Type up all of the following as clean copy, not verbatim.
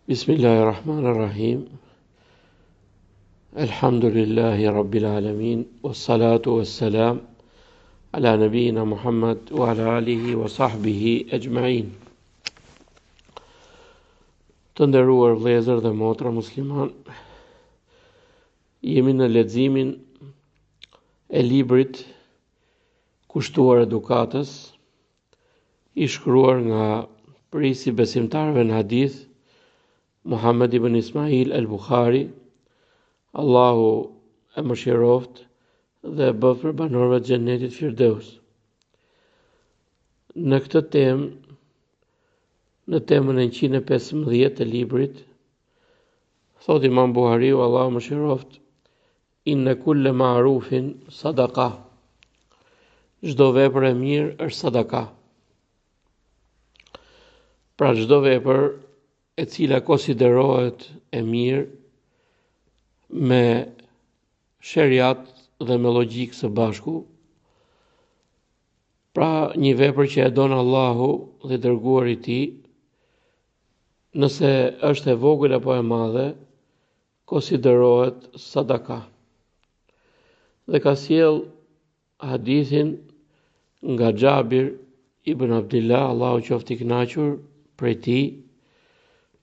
Bismillahirrahmanirrahim. Elhamdulillahi Rabbil Alamin. Wassalatu wassalam ala nabiyina Muhammad wa ala alihi wa sahbihi ajma'in. Të nderuar vëllezër dhe motra musliman, jemi në leximin e librit Kushtuar edukatës, i shkruar nga prisi besimtarëve në hadith Muhammed ibn Ismail al-Bukhari, Allahu e mëshiroft dhe bëf për banorëve të xhennetit Firdaus. Në këtë temë, në temën e 115 të librit, thot Imam Buhariu, Allahu mëshiroft, inna kulle ma'rufin sadaka. Çdo vepër e mirë është sadaka. Pra çdo vepër e cila konsiderohet e mirë me sheriat dhe me logjikë së bashku, pra një vepër që e don Allahu dhe dërguari i tij, nëse është e vogël apo e madhe, konsiderohet sadaka. Dhe ka sjell hadithin nga Xhabir ibn Abdullah, Allahu qoftë i kënaqur prej tij,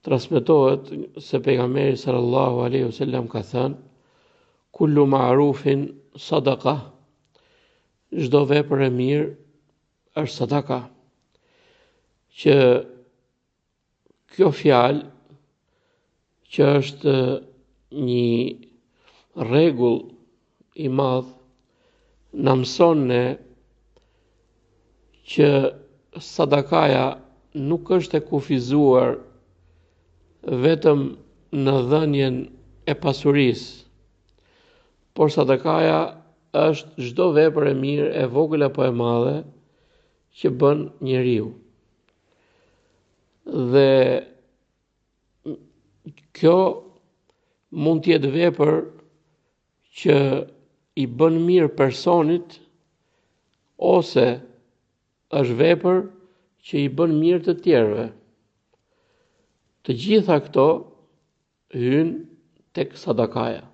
transmetohet se pejgamberi sallallahu alaihi wasallam ka thënë: kullu ma'rufin sadaka. Çdo vepër e mirë është sadaka. Që kjo fjalë, që është një rregull i madh, na mëson ne që sadakaja nuk është e kufizuar vetëm në dhënien e pasurisë, por sadakaja është çdo vepër e mirë, e vogël apo e madhe, që bën njeriu. Dhe kjo mund të jetë vepër që i bën mirë personit, ose është vepër që i bën mirë të tjerëve. Të gjitha këto hynë tek sadakaja.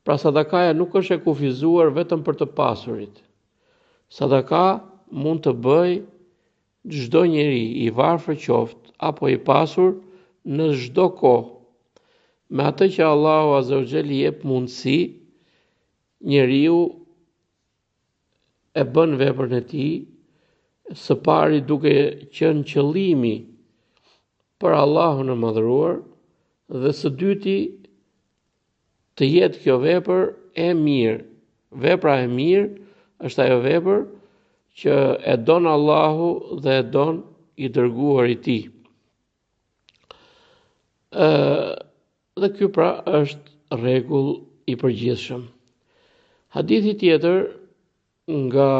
Pra sadakaja nuk është e kufizuar vetëm për të pasurit. Sadaka mund të bëj çdo njeri, i varfër qoftë apo i pasur, në çdo kohë, me atë që Allahu Azza wa Jalla i jep mundësi, njeriu e bën veprën e tij, së pari duke qenë qëllimi për Allahun e madhëruar, dhe së dyti të jetë kjo vepër e mirë. Vepra e mirë është ajo vepër që e don Allahu dhe e don i dërguari i tij. Dhe ky pra është rregull i përgjithshëm. Hadithi tjetër nga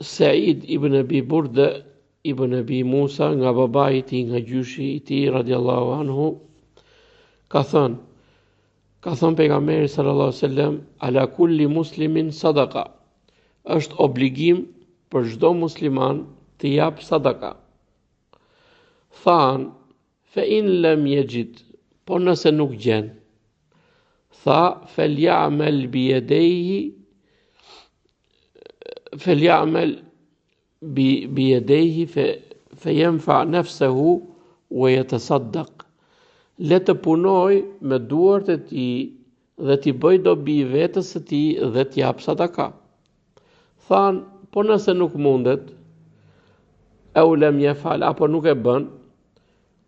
Said ibn Abi Burda ibn Abi Musa, nga babai i tij, nga gjyshi i tij radiallahu anhu, ka thënë pejgamberi sallallahu alaihi wasallam: ala kulli muslimin sadaka. Është obligim për çdo musliman të jap sadaka. Than, fa in lam yajid, po nëse nuk gjen, tha, falyamal bi yadayhi, fa yanfa nafsuhu wa yatasaddaq. Le të punoj me duart e tij dhe t'i bëj dobi vetes së tij dhe t'i jap sadaka. Than, po nëse nuk mundet, au lam yafal, apo nuk e bën,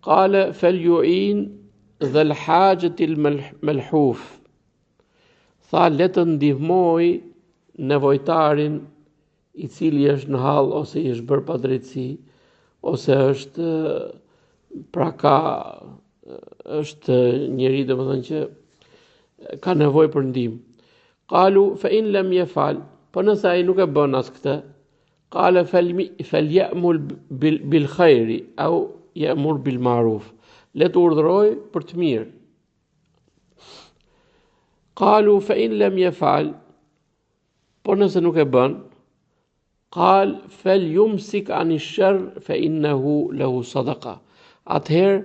qala falyu'in dhal hajati al malhuf. Tha, le të ndihmoj nevojtarin i cili është në hall, ose i është bërë pa drejtësi, ose është është njeri domethënë që ka nevojë për ndihmë. Qalu fa in lam yafal, po nëse ai nuk e bën as këtë, qala falyamul bil khairi au ya'mur bil ma'ruf. Le të urdhëroj për të mirë. Qalu fa in lam yafal, po nëse nuk e bën, qal falyumsik an ash-sharr fa innahu lahu sadaqa. atëherë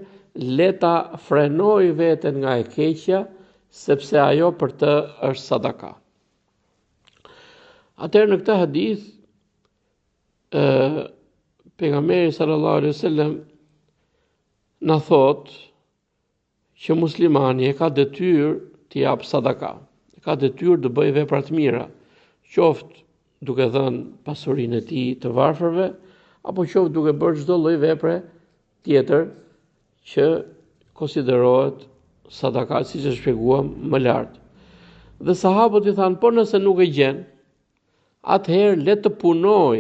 le ta frenoj veten nga e keqja, sepse ajo për të është sadaka. Atëherë në këtë hadith, pejgamberi sallallahu alaihi wasallam na thot që muslimani e ka detyrë të jap sadaka, e ka detyrë të bëjë vepra të mira, qoftë duke dhënë pasurinë e tij të varfërve, apo qoftë duke bërë çdo lloj vepre tjetër që konsiderohet sadaka, siç e shpjeguam më lart. Dhe sahabët i thanë, po nëse nuk e gjen, atëherë le të punoj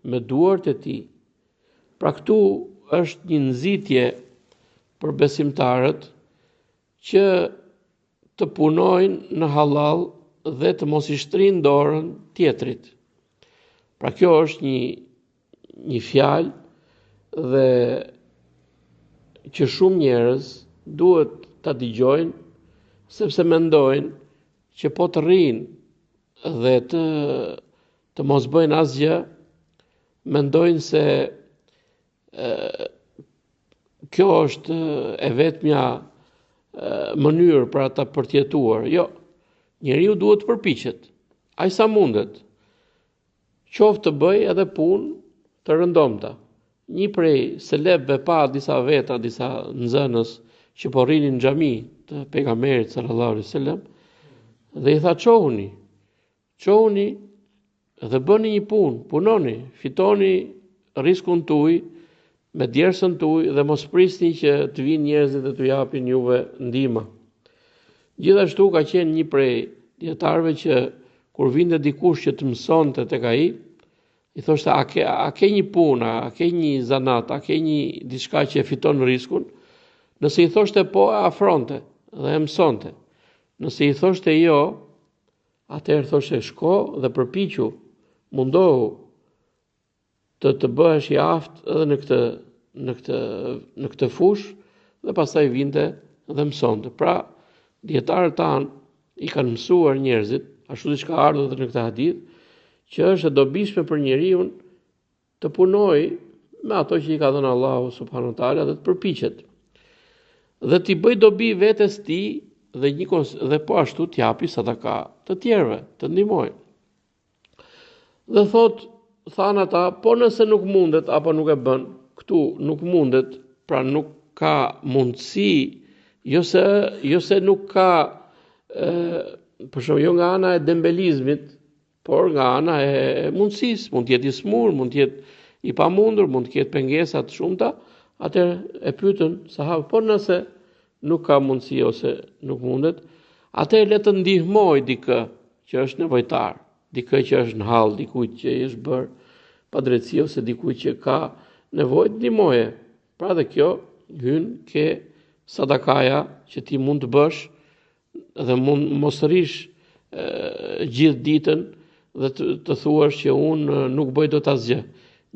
me duart e tij. Pra këtu është një nxitje për besimtarët që të punojnë në halal dhe të mos i shtrinë dorën tjetrit. Pra kjo është një fjalë dhe që shumë njerëz duhet ta dëgjojnë, sepse mendojnë që po të rrinë dhe të mos bëjnë asgjë, mendojnë se kjo është e vetmja mënyrë për ata për të jetuar. Jo, njeriu duhet të përpiqet, aq sa mundet. Qoftë të bëj edhe punë të rëndomta. Një prej selebëve pa disa veta, disa nxënës që po rrinin në xhami të pejgamberit sallallahu alaihi wasallam, dhe i tha çohuni dhe bëni një punë, punoni, fitoni riskun tuaj me djersën tuaj dhe mos prisni që të vinë njerëzit dhe t'u japin juve ndihmë. Gjithashtu ka qenë një prej dietarëve që kur vinte dikush që të mësonte tek ai, i thoshte a ke një punë, a ke një zanat, a ke një diçka që e fiton riskun? Nëse i thoshte po, e afronte dhe e mësonte. Nëse i thoshte jo, atëherë thoshte shko dhe përpiqu, mundohu të bëhesh i aftë edhe në këtë fushë dhe pastaj vinte dhe mësonte. Pra, dietarët tanë i kanë mësuar njerëzit, ashtu siç ka ardhur edhe në këtë hadith, që është e dobishme për njeriu të punojë me ato që i ka dhënë Allahu subhanahu wa taala dhe të përpiqet. Dhe t'i bëj dobi vetes tij dhe po ashtu t'japi sadaka të tjerëve, të ndihmojë. Dhe thanë ata, po nëse nuk mundet apo nuk e bën, këtu nuk mundet, pra nuk ka mundësi, jo se nuk ka për shembull jo nga ana e dembelizmit, por nga ana e mundësisë, mund të jetë i smur, mund të jetë i pamundur, mund të ketë pengesa të shumta, atëherë e pyetën sahabë, po nëse nuk ka mundësi ose nuk mundet, atëherë le të ndihmoj dikë që është nevojtar, dikë që është në hall, dikujt që i është bërë padrejtësi ose dikujt që ka nevojë ndihmoje. Pra dhe kjo hyn ke sadakaja që ti mund të bësh dhe mund mos rish gjithë ditën dhe të thuash që unë nuk bëj dot asgjë.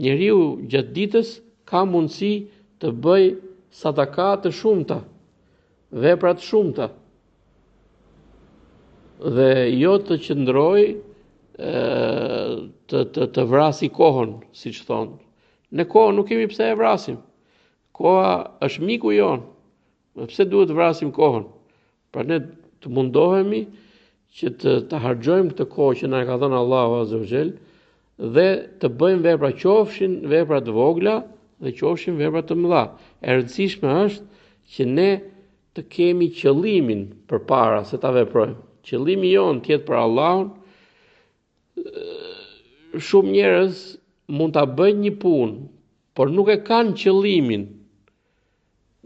Njeriu gjatë ditës ka mundësi të bëj sadaka të shumta, vepra të shumta. Dhe jo të qëndroj të vrasi kohën, siç thonë. Ne kohën nuk kemi pse e vrasim. Koha është miku jon. Pse duhet të vrasim kohën? Pra ne të mundohemi që të harxojmë këtë kohë që na ka dhënë Allahu Azza wa Jall dhe të bëjmë vepra, qofshin vepra të vogla dhe qofshin vepra të mëdha. E rëndësishme është që ne të kemi qëllimin përpara se ta veprojmë. Qëllimi jon të jetë për Allahun. Shumë njerëz mund ta bëjnë një punë, por nuk e kanë qëllimin,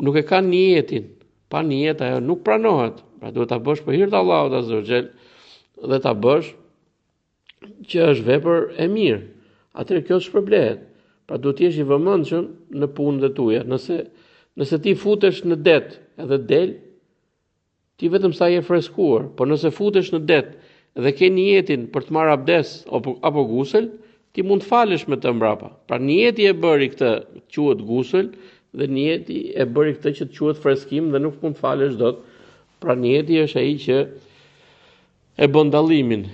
nuk e kanë niyetin. Pa niyet ajo nuk pranohet. Pra duhet ta bësh për hir të Allahut Azza wa Jall dhe ta bësh që është vepër e mirë. Atëherë kjo shpërblehet. Pra duhet të jesh i vëmendshëm në punën e tua. Nëse ti futesh në det edhe del, ti vetëm sa je freskuar, por nëse futesh në det dhe ke niyetin për të marrë abdes apo gusël, ti mund të falesh me të mbrapa. Pra niyeti e bëri këtë quhet gusël dhe niyeti e bëri këtë që të quhet freskim dhe nuk mund të falesh dot. Pra niyeti është ai që e bën dallimin.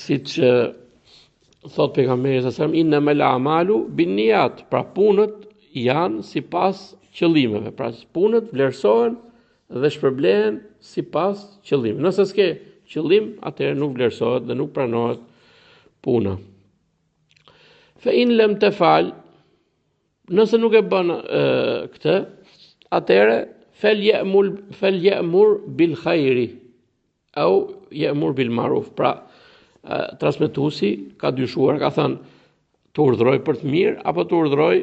Siç thot pejgamberi sallallahu alajhi wasallam, innamal a'malu binniyat, pra punët janë sipas qëllimeve. Pra punët vlerësohen dhe shpërblehen sipas qëllimit. Nëse s'ke qëllim, atëherë nuk vlerësohet dhe nuk pranohet puna. Fa in lam tafal, nëse nuk e bën këtë, atëherë fel ya'mur bil khairi au ya'mur bil ma'ruf. Pra transmetuesi ka dyshuar, ka thënë të urdhëroj për të mirë apo të urdhëroj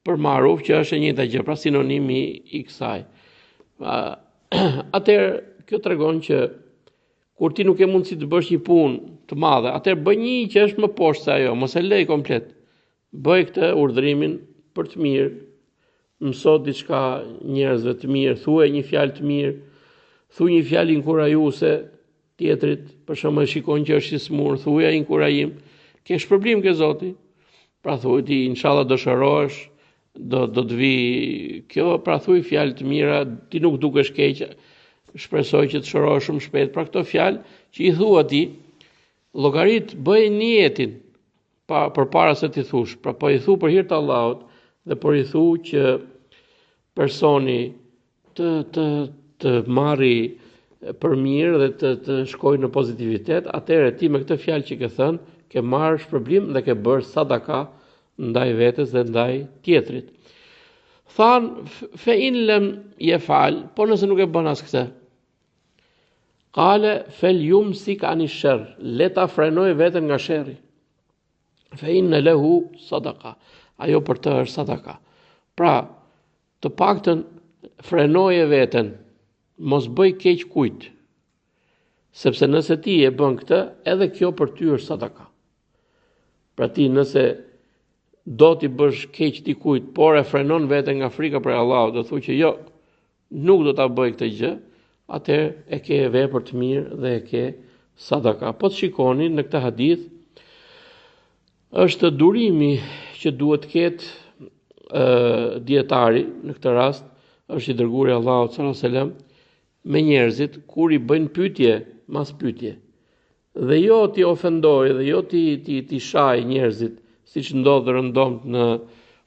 për ma'ruf, që është e njëjta gjë, pra sinonimi i kësaj. Atëherë kjo tregon që kur ti nuk e mundësi të bësh një punë të madhe, atëherë bëj një që është më poshtë se ajo, mos e lej komplet. Bëj këtë urdhërimin për të mirë, mëso diçka njerëzve të mirë, thuaj një fjalë të mirë, thuaj një fjalë inkurajuese tjetrit, për shembull shikon që është i smur, thuaj inkurajim, ke shpërblim ke Zoti. Pra thuaj ti inshallah do shërohesh, do të vi kjo, pra thuaj fjalë të mira, ti nuk dukesh keq, shpresoj që të shërohesh shumë shpejt. Pra këto fjalë që i thua ti, llogarit bëj niyetin përpara se ti thush. Pra po i thu për hir të Allahut dhe po i thu që personi të marri për mirë dhe të shkojë në pozitivitet, atëherë ti me këtë fjalë që ke thënë, ke marrë shpërblim dhe ke bërë sadaka ndaj vetes dhe ndaj tjetrit. Than fe in lam yafal, po nëse nuk e bën as këtë. Qale fel yumsik ani sharr, le ta frenoj veten nga sherri. Fe inna lahu sadaka, ajo për të është sadaka. Pra, të paktën frenoje veten, mos bëj keq kujt. Sepse nëse ti e bën këtë, edhe kjo për ty është sadaka. Pra ti nëse do t'i bësh keq dikujt, por e frenon veten nga frika për Allahut, do thuaj që jo, nuk do ta bëj këtë gjë, atëherë e ke vepër të mirë dhe e ke sadaka. Po të shikoni në këtë hadith, është durimi që duhet të ketë dietari në këtë rast, është i dërguari Allahut sallallahu alaihi wasallam me njerëzit kur i bëjnë pyetje mas pyetje. Dhe jo ti ofendoj dhe jo ti shaj njerëzit, siç ndodh rëndomt në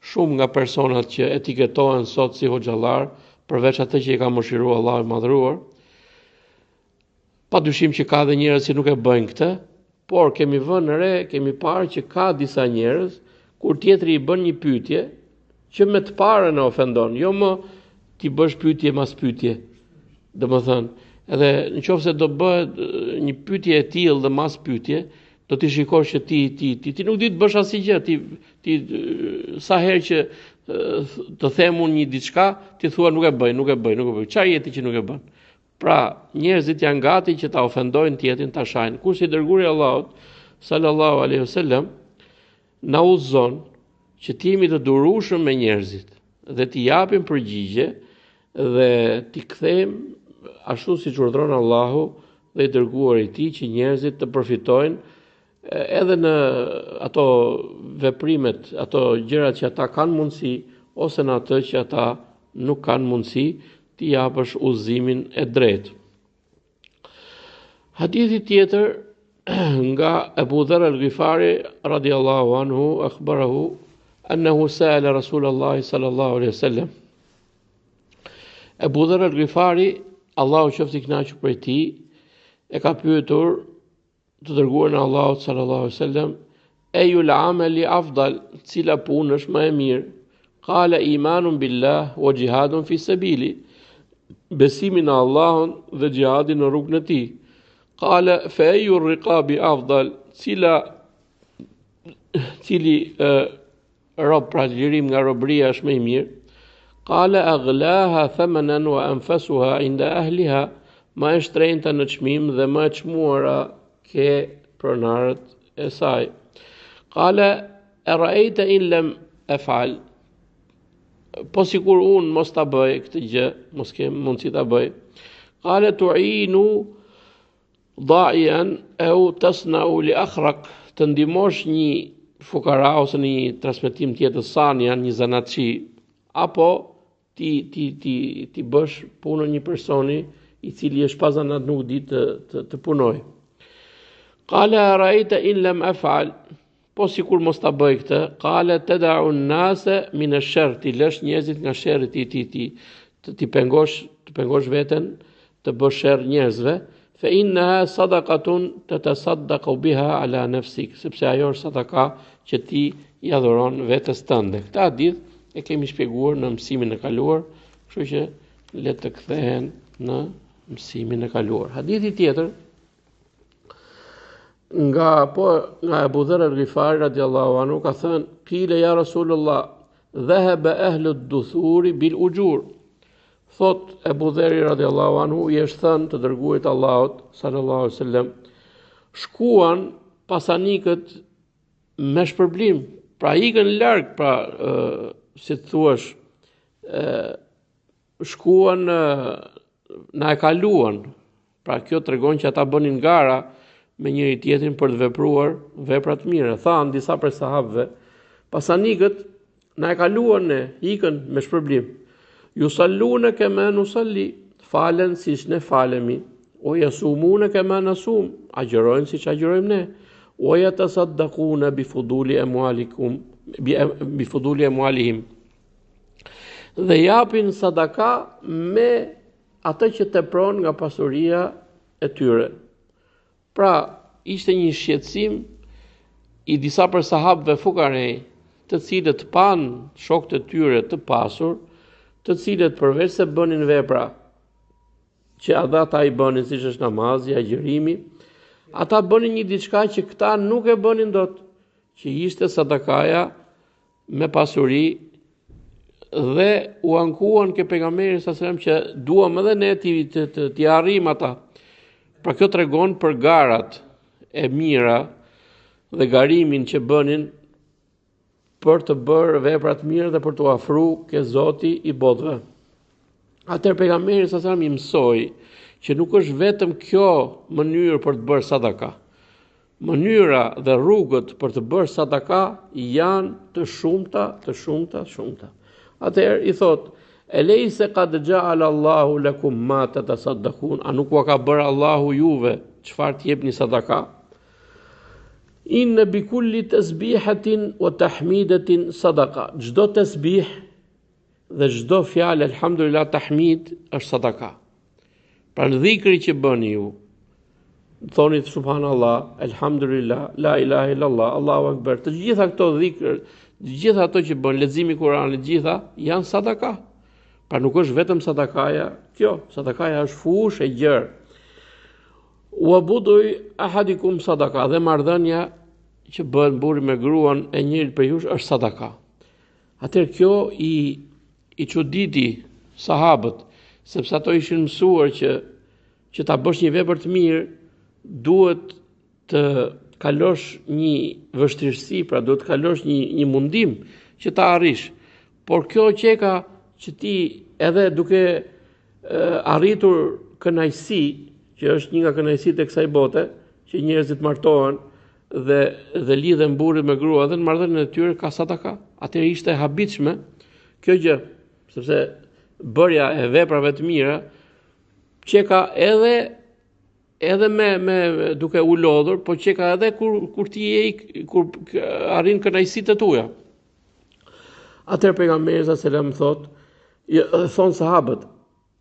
shumë nga personat që etiketohen sot si hoxhallar, përveç atë që i ka mëshiruar Allahu i madhruar. Padyshim që ka dhe njerëz që nuk e bëjnë këtë, por kemi vënë re, kemi parë që ka disa njerëz kur tjetri i bën një pyetje që me të parën e ofendon, jo më ti bësh pyetje mas pyetje. Domethënë, edhe nëse do bëhet një pyetje e tillë dhe mas pyetje, do t'i shikosh që ti nuk di të bësh asgjë, ti sa herë që të them unë një diçka, ti thua nuk e bëj. Çfarë jeti që nuk e bën? Pra, njerëzit janë gati që ta ofendojnë tjetrin, ta shajnë. Kurse i dërguari Allahut sallallahu alaihi wasallam na udhëzon që të jemi të durueshëm me njerëzit dhe t'i japim përgjigje dhe t'i kthejmë ashtu siç urdhron Allahu dhe i dërguari i tij, që njerëzit të përfitojnë edhe në ato veprimet, ato gjërat që ata kanë mundësi, ose në atë që ata nuk kanë mundësi, ti japësh udhëzimin e drejtë. Hadithi tjetër nga Abu Dharr al-Ghifari radhiyallahu anhu akhbarahu annahu sa'ala Rasulullah sallallahu alaihi wasallam. Abu Dharr al-Ghifari, Allahu qoftë i kënaqur prej tij, e ka pyetur të dërguarin e Allahut sallallahu alaihi wasallam, ayul amali afdal, cila punë është më e mirë? Qala imanun billah wa jihadun fi sabili, besimi në Allahun dhe xhihadi në rrugën e tij. Qala fa ayu riqabi afdal, cili rob, pra lirim nga robëria është më i mirë? Qala aghlaha thamanan wa anfasuha inda ahliha, më e shtrenjta në çmim dhe më e çmuara ke pronarët e saj. Qala ara'aita in lam af'al, po sikur unë mos ta bëj këtë gjë, mos kem mundësi ta bëj. Qala tu'inu da'ian au tasna'u li akhraq, të ndihmosh një fukara ose në një transmetim tjetër sanian, një zanatçi, apo ti bësh punën një personi i cili është pa zanat, nuk di të punoj. Qala ra'aita in lam af'al, po sikur mos ta bëj këtë, qale tad'u an-nase min ash-sharr, ti lësh njerëzit nga sherri ti pengosh veten të bësh sherr njerëzve, fa innaha sadaqatun tatasaddaqu biha ala nafsik, sepse ajo është sadaka që ti i adhuron vetes tënde. Këtë hadith e kemi shpjeguar në mësimin e kaluar, kështu që le të kthehen në mësimin e kaluar. Hadithi tjetër nga Abu Dharr al-Ghifari radhiyallahu anhu ka thënë: "Qila ya Rasulullah, dhahaba ahlu ad-duthuri bil ujur." Thot Abu Dharr radhiyallahu anhu, i është thënë të dërguarit Allahut sallallahu alaihi wasallam, shkuan pasanikët me shpërblim, pra ikën larg, pra si të thuash, shkuan na e kaluan. Pra kjo tregon që ata bënin gara me njëri tjetrin për të vepruar vepra të mira. Thanë disa prej sahabëve, pasanikët na e kaluan ne, ikën me shpërblim. Yusalluna kama nusalli, falen siç ne falemi, o yasumuna kama nasum, agjërojnë siç agjërojmë ne, o yatasaddaquna bifuduli amwalihim, dhe japin sadaka me atë që tepron nga pasuria e tyre. Pra, ishte një shqetësim i disa për sahabëve fukarej, të cilët pan shokët e tyre të pasur, të cilët përveç se bënin vepra që ata i bënin, siç është namazi, agjërimi, ata bënin një diçka që këta nuk e bënin dot, që ishte sadakaja me pasuri, dhe u ankuan ke pejgamberi sa selam që duam edhe ne t'i arrijmë ata. Pra kjo tregon për garat e mira dhe garimin që bënin për të bërë vepra të mira dhe për të afruar ke Zoti i botëve. Atëherë pejgamberi sa selam i mësoi që nuk është vetëm kjo mënyrë për të bërë sadaka. Mënyra dhe rrugët për të bërë sadaka janë të shumta. Atëherë i thot: "Eleyse qad ja'ala Allahu lakum ma tatasaddaqun", a nuk ka bërë Allahu juve çfarë të jepni sadaka? Inna bi kulli tasbihatin wa tahmidatin sadaqa. Çdo tasbih dhe çdo fjalë alhamdulillah tahmid është sadaka. Pra në dhikri që bëni ju, thoni subhanallah, alhamdulillah, la ilaha illallah, Allahu akbar, të gjitha këto dhikr, të gjitha ato që bën, leximi i Kuranit, të gjitha janë sadaka. Pra nuk është vetëm sadakaja kjo, sadakaja është fush e gjerë. Wa buduj ahadikum sadaka, dhe marrëdhënia që bën burri me gruan e njërit prej jush është sadaka. Atëherë kjo i çuditi sahabët, sepse ato ishin mësuar që ta bësh një vepër të mirë duhet të kalosh një vështirësi, pra duhet të kalosh një mundim që ta arrish. Por kjo qeka që ti edhe duke arritur kënaqësi, që është një nga kënaqësitë e kësaj bote, që njerëzit martohen dhe lidhen burri me grua, dhe në marrëdhënien e tyre ka sadaka. Atëherë ishte e habitshme kjo gjë, sepse bërja e veprave të mira qeka edhe me duke u lodhur, po qeka edhe kur ti kur arrin kënaqësitë e tua. Atëherë pejgamberi sallallahu alajhi wasallam thon sahabët: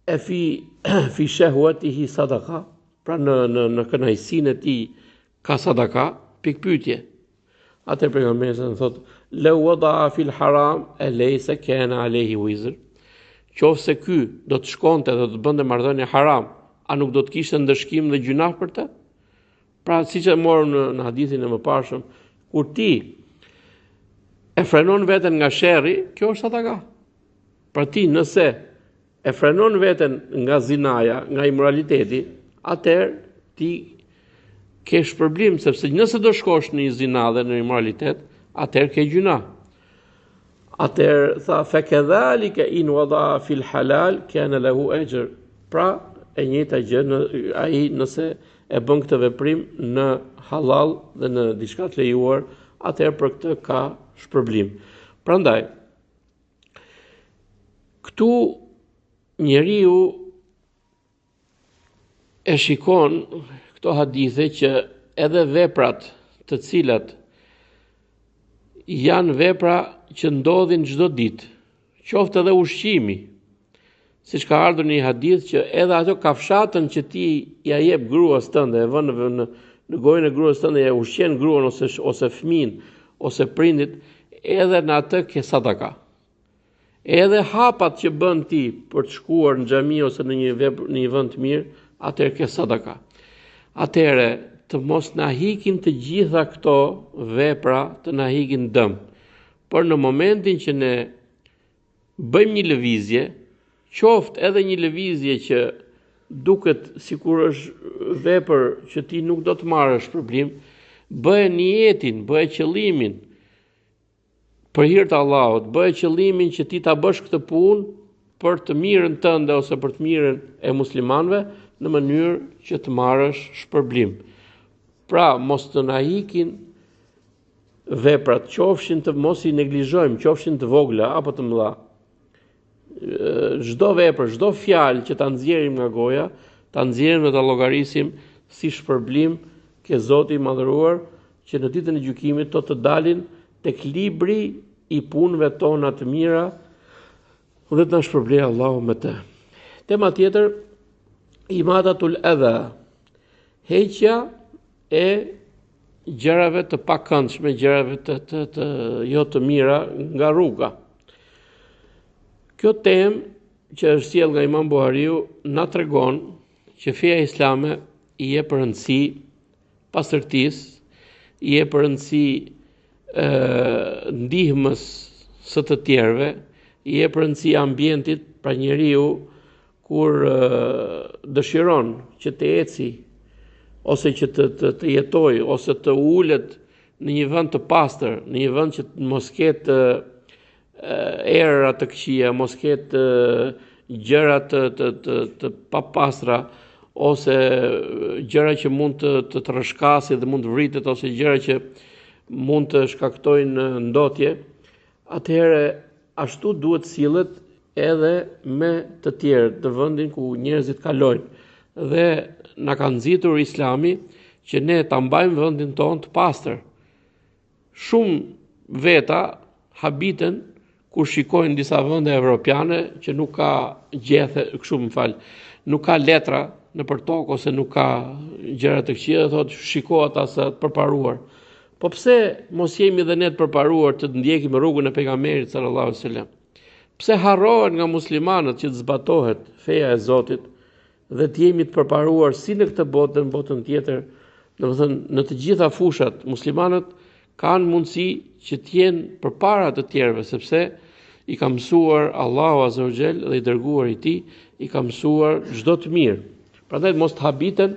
"E fi shahwatihi sadaka", pra në kënaqësinë e tij ka sadaka, pikpyetje. Atëherë pejgamberi sallallahu alajhi wasallam thot: "Law wada'a fil haram alaysa kana alayhi wizr", qofse ky do të shkonte dhe do të bënte marrëdhënie haram, a nuk do të kishte ndëshkim dhe gjunah për të? Pra siç e morëm në hadithin e mëparshëm, kur ti e frenon veten nga sherri, kjo është sadaka. Pra ti nëse e frenon veten nga zinaja, nga imoraliteti, atëherë ti ke shpërblim, sepse nëse do shkosh në zina dhe në imoralitet, atëherë ke gjuna. Atëherë tha: "Fakadhalika in wada'a fil halal kana lahu ajr." Pra e njëjta gjë ai nëse e bën këtë veprim në halal dhe në diçka të lejuar, atëherë për këtë ka shpërblim. Prandaj këtu njeriu e shikon këto hadithe që edhe veprat të cilat janë vepra që ndodhin çdo ditë, qoftë edhe ushqimi, siç ka ardhur në një hadith që edhe ato kafshatën që ti ja jep gruas tënde, e vën në gojën e gruas tënde, ja ushqen gruan ose fëmin, ose prindit, edhe në atë ke sadaka. Edhe hapat që bën ti për të shkuar në xhami ose në një vend të mirë, atëherë ke sadaka. Atëherë të mos na hikin të gjitha këto vepra, të na hikin dëm. Por në momentin që ne bëjmë një lëvizje, qoftë edhe një lëvizje që duket sikur është vepër që ti nuk do të marrësh problem, bëje niyetin, bëje qëllimin për hir të Allahut, bëje qëllimin që ti ta bësh këtë punë për të mirën tënde ose për të mirën e muslimanëve në mënyrë që të marrësh shpërblim. Pra, mos të na hikin veprat, qofshin të mos i neglizhojmë, qofshin të vogla apo të mëdha. Çdo vepër, çdo fjalë që ta nxjerrim nga goja, ta nxjerrim dhe ta llogarisim si shpërblim ke Zoti i madhëruar, që në ditën e gjykimit të dalin tek libri i punëve tona të mira dhe të na shpërblej Allahu me të. Tema tjetër, imatatul adha, heqja e gjërave të pakëndshme, gjërave të jo të mira nga rruga. Kjo temë që është sjell nga Imam Buhariu na tregon që feja islame i jep rëndësi pastërtisë, i jep rëndësi ndihmës së të tjerëve, i jep rëndësi ambientit, pra njeriu kur dëshiron që të eci ose që të jetojë ose të ulet në një vend të pastër, në një vend që mos ketë erëra të këqija, mos ketë gjëra të papastra ose gjëra që mund të rrëshkasin dhe mund të vritet ose gjëra që mund të shkaktojnë ndotje, atëherë ashtu duhet sillet edhe me të tjerë të vendin ku njerëzit kalojnë. Dhe na ka nxitur Islami që ne ta mbajmë vendin tonë të pastër. Shumë veta habiten kur shikojnë disa vende evropiane që nuk ka gjethe, nuk ka letra nëpër tokë ose nuk ka gjëra të këqija, thotë shikohet as të përparuar. Po pse mos jemi dhe ne të përparuar të ndjekim rrugën e pejgamberit sallallahu alaihi wasallam? Pse harrohen nga muslimanët që të zbatohet feja e Zotit dhe të jemi të përparuar si në këtë botë, në botën tjetër, domethënë në të gjitha fushat, muslimanët kanë mundësi që të jenë përpara të tjerëve, sepse i ka mësuar Allahu Azza wa Jall dhe i dërguar i Tij i ka mësuar çdo të mirë. Prandaj mos të habiten,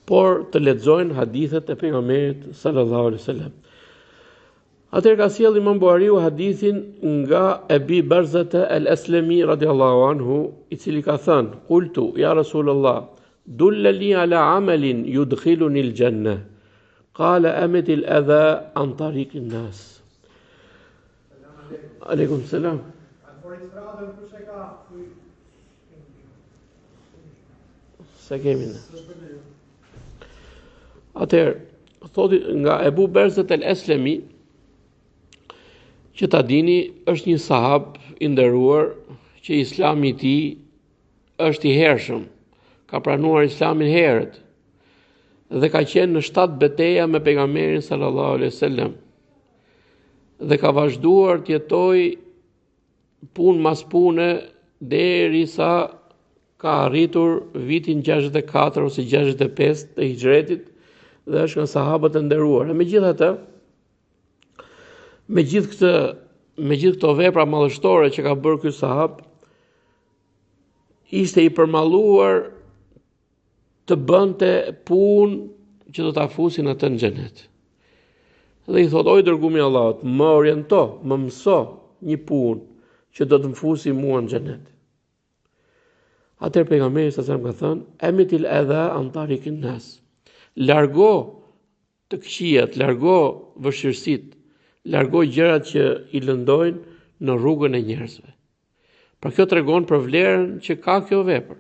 por të lexojnë hadithet e pejgamberit sallallahu alaihi wasallam. Atëherë ka sjell Imam Buhariu hadithin nga Ebi Barzata al-Aslami radhiyallahu anhu, i cili ka thënë: "Qultu ya Rasulullah, dullali ala amalin yudkhiluni al-janna." Qala amati al-adha an tariq an-nas. Aleikum salam. Sa kemi ne? Atëherë, thotë nga Ebu Barzat al-Aslami, që ta dini është një sahab i nderuar që Islami i tij është i hershëm, ka pranuar Islamin herët dhe ka qenë në 7 betejë me pejgamberin sallallahu alaihi wasallam dhe ka vazhduar të jetojë punë mas pune derisa ka arritur vitin 64 ose 65 të hijretit dhe është nga sahabët e nderuar. Megjithatë, me gjithë këto vepra madhështore që ka bërë ky sahab, ishte i përmalluar të bënte punë që do ta fusin atë në xhenet. Dhe i thot: "O i dërguari i Allahut, më oriento, më mëso një punë që do të më fusi mua në xhenet." Atëherë pejgamberi sa ka thënë: "Emitil adha an tariqin nas." Largo të këqijat, largo vështirësitë, largo gjërat që i lëndojnë në rrugën e njerëzve. Pra kjo tregon për vlerën që ka kjo vepër.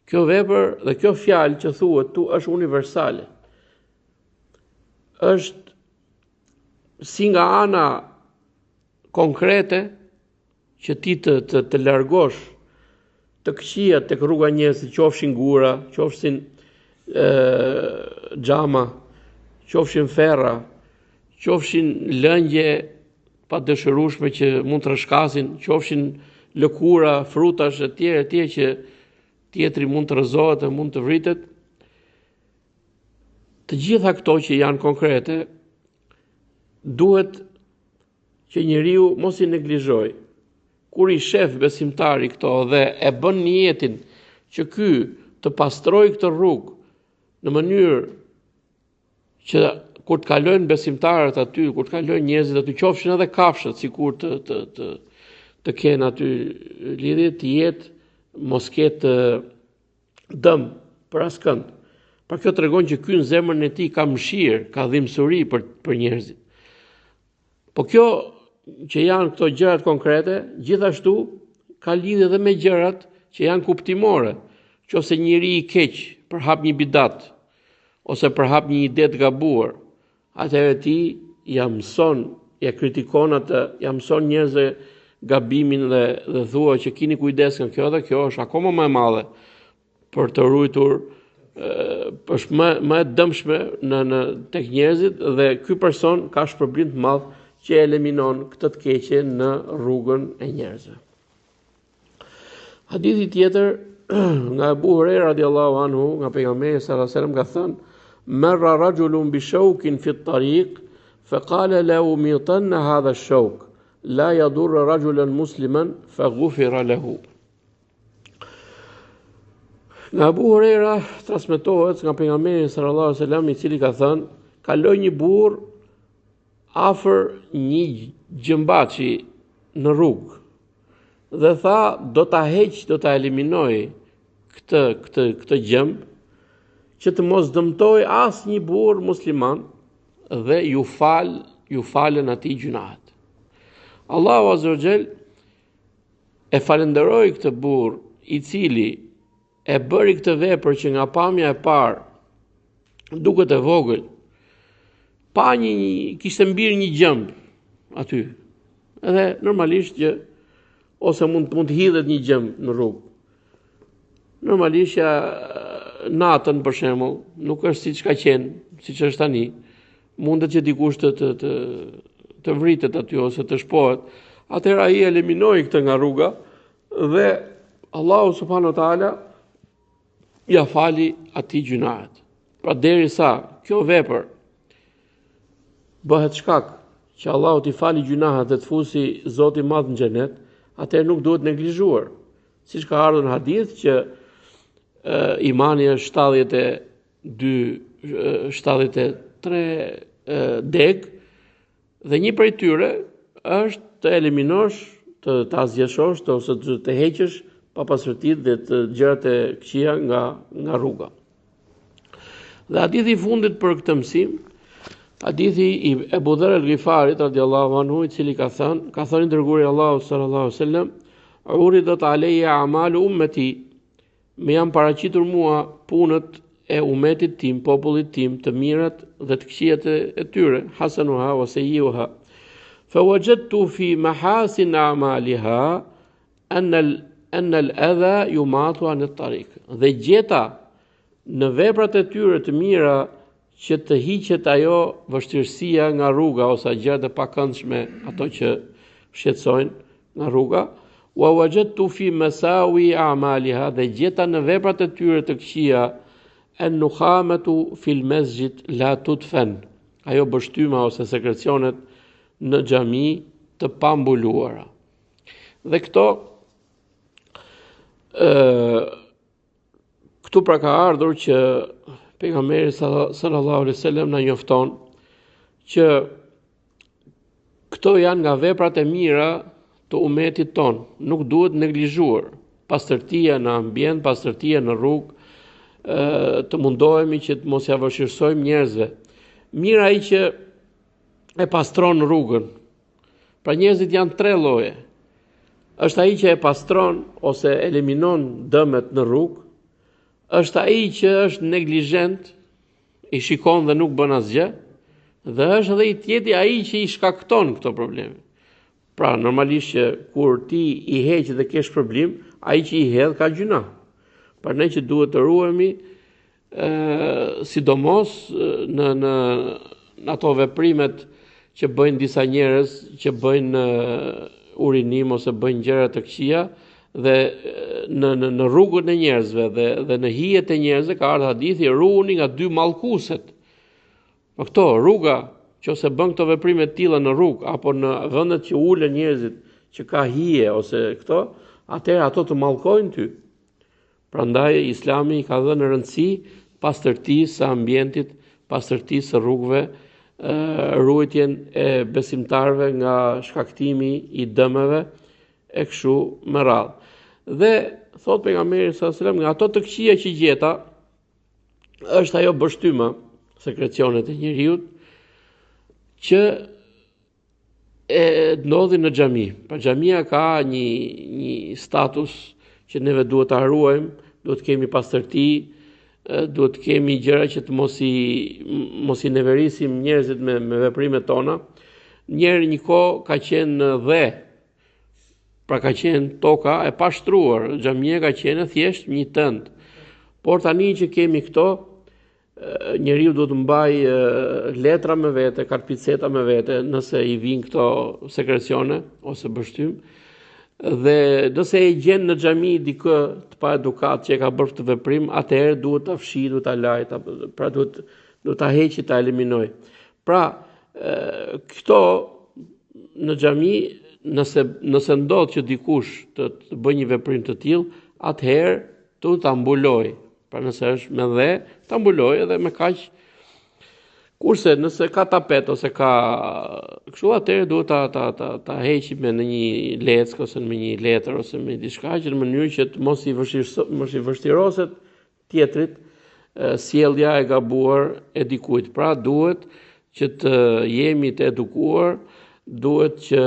Kjo vepër dhe kjo fjalë që thuhet tu është universale. Është si nga ana konkrete që ti të largosh të këqijat tek rruga e njerëzit, qofshin gura, qofshin xhama, qofshin ferra, qofshin lëngje pa dëshirueshme që mund të rrshkasin, qofshin lëkura, frutash e tjerë që tjetri mund të rrëzohet e mund të vritet. Të gjitha këto që janë konkrete, duhet që njeriu mos i neglizhoj. Kur i shef besimtari këto dhe e bën niyetin që ky të pastroj këtë rrugë në mënyrë që kur të kalojnë besimtarët aty, kur të kalojnë njerëzit aty, qofshin edhe kafshët, sikur të kenë aty lidhje, të jetë mos ketë dëm për askënd. Pra kjo tregon që ky në zemrën e tij ka mëshirë, ka dhimbësuri për njerëzit. Po kjo që janë këto gjërat konkrete, gjithashtu ka lidhje edhe me gjërat që janë kuptimore. Nëse njëri i keq përhap një bidat ose përhap një ide të gabuar, atëherë ti ja mëson, ja kritikon atë, ja mëson njerëzve gabimin dhe thua që keni kujdes nga kjo dhe kjo është akoma më e madhe për të ruajtur është më e dëmshme tek njerëzit dhe ky person ka shpërblim të madh që eliminon këtë të keqe në rrugën e njerëzve. Hadithi tjetër nga Abu Huraira radiallahu anhu, nga pejgamberi sallallahu alaihi wasallam ka thënë: "Marra rajulun bi shawkin fi at-tariq, fa qala lahu mitanna hadha ash-shawk, la yadur rajulan musliman, fa ghufira lahu." Nga Abu Huraira transmetohet nga pejgamberi sallallahu alaihi wasallam, i cili ka thënë: "Kaloi një burr afër një gjëmbaçi në rrugë dhe tha do ta heq, do ta eliminoj këtë gjëmb që të mos dëmtoj asnjë burr musliman dhe ju falen atij gjunahet." Allahu Azza wa Jall e falenderoi këtë burr i cili e bëri këtë vepër që nga pamja e parë duket e vogël, kishte mbirë një gjëmb aty. Edhe normalisht që ose mund të hidhet një gjëmb në rrugë. Normalisht natën për shembull, nuk është siç ka qenë, siç është tani. Mundet që dikush të vritet aty ose të shpohet. Atëherë ai eliminoi këtë nga rruga dhe Allahu subhanahu wa taala ja fali atij gjunahet. Pra derisa kjo vepër bëhet shkak që Allahu t'i fali gjunahet dhe të fusi Zoti i Madh në xhenet, atëherë nuk duhet neglizhuar. Siç ka ardhur në hadith që imani është 73 deg dhe një prej tyre është të eliminosh, të azgjeshosh ose të heqësh papastërtitë dhe të gjërat e këqija nga rruga. Dhe hadithi i fundit për këtë mësim, hadithi i Ebu Dher el-Ghifarit radiallahu anhu, i cili ka thënë i dërguari Allahu sallallahu alaihi wasallam: "Uridat alayya a'malu ummati", më janë paraqitur mua punët e umetit tim, popullit tim, të mirat dhe të këqijat e tyre, hasanuha wa sayyi'uha. Fa wajadtu fi mahasin a'maliha anna al-adha yumatu an at-tariq. Dhe gjeta në veprat e tyre të mira që të hiqet ajo vështirësia nga rruga ose gjërat e pakëndshme, ato që shqetësojnë nga rruga. Wa wajadtu fi masawi a'maliha, dhe gjeta në veprat e tyre të këqija an-nukhamatu fil masjid la tudfan, ajo bështyma ose sekrecionet në xhami të pambuluara. Dhe këtu pra ka ardhur që pejgamberi sallallahu alaihi wasallam na njofton që këto janë nga veprat e mira të umetit ton, nuk duhet neglizhuar. Pastërtia në ambient, pastërtia në rrugë, të mundohemi që të mos ja vështirësojmë njerëzve. Mirë ai që e pastron rrugën. Pra njerëzit janë 3 lloje. Është ai që e pastron ose eliminon dëmet në rrugë, është ai që është neglizhent, i shikon dhe nuk bën asgjë, Dhe është edhe i tjetri ai që i shkakton këto probleme. Pra, normalisht që kur ti i heq dhe kesh problem, ai që i hedh ka gjuna. Prandaj që duhet të ruhemi sidomos në ato veprimet që bëjnë disa njerëz, që bëjnë urinim ose bëjnë gjëra të këqija dhe në rrugën e njerëzve dhe në hijet e njerëzve ka ardhur hadithi ruhuni nga dy mallkueset. Po këto rruga nëse bën këto veprime të tilla në rrugë apo në vendet që ulen njerëzit që ka hije ose këto, atëherë ato të mallkojnë ty. Prandaj Islami ka dhënë rëndësi pastërtisë së ambientit, pastërtisë së rrugëve, ruajtjen e besimtarëve nga shkaktimi i dëmeve e kështu me radhë. Dhe thot pejgamberi sallallahu alajhi wasallam, nga ato të këqija që gjeta është ajo bështyma, sekrecionet e njeriut që e ndodhin në xhami. Pra xhamia ka një status që neve duhet ta ruajmë, duhet të kemi pastërti, duhet të kemi gjëra që të mos i neverisim njerëzit me veprimet tona. Një kohë ka qenë dhe, pra ka qenë toka e pashtruar, xhamia ka qenë thjesht një tënd. Por tani që kemi këto, njeriu duhet të mbajë letra me vete, karpiceta me vete, nëse i vijnë këto sekrecione ose bështym. Dhe nëse e gjen në xhami dikë të pa edukat që e ka bërë këtë veprim, atëherë duhet ta fshi, duhet ta laj, pra duhet ta heqë, ta eliminoj. Pra, këto në xhami, nëse ndodh që dikush të bëjë një veprim të tillë, atëherë duhet ta mbuloj. Pra nëse është me dhe, ta mbuloj edhe me kaq. Kurse nëse ka tapet ose ka kështu, atëherë duhet ta heqim me në një leck ose me një letër ose me diçka që në mënyrë që të mos i vështiroset tjetrit sjellja e gabuar e dikujt. Pra duhet që të jemi të edukuar, duhet që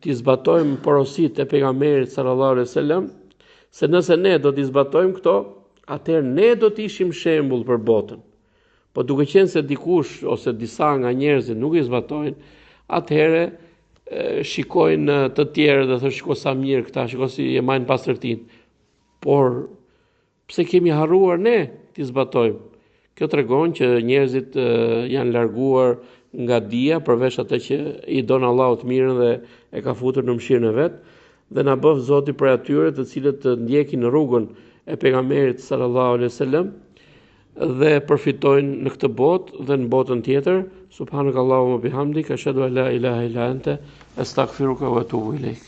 t'i zbatojmë porositë e pejgamberit sallallahu alaihi wasallam, se nëse ne do t'i zbatojmë këto, atëherë ne do të ishim shembull për botën. Po duke qenë se dikush ose disa nga njerëzit nuk i zbatojnë, atëherë shikojnë të tjerë dhe thonë shiko sa mirë këta, shiko si e majnë pastërtinë. Por pse kemi harruar ne t'i zbatojmë? Kjo tregon që njerëzit janë larguar nga dia, përveç atë që i don Allahu të mirën dhe e ka futur në mëshirën e vet, dhe na bëf Zoti për atyre të cilët të ndjekin në rrugën e pejgamberit sallallahu alaihi wasallam dhe përfitojnë në këtë botë dhe në botën tjetër. Subhanakallahumma bihamdik, ashhadu an la ilaha illa anta, astaghfiruka wa atubu ilaik.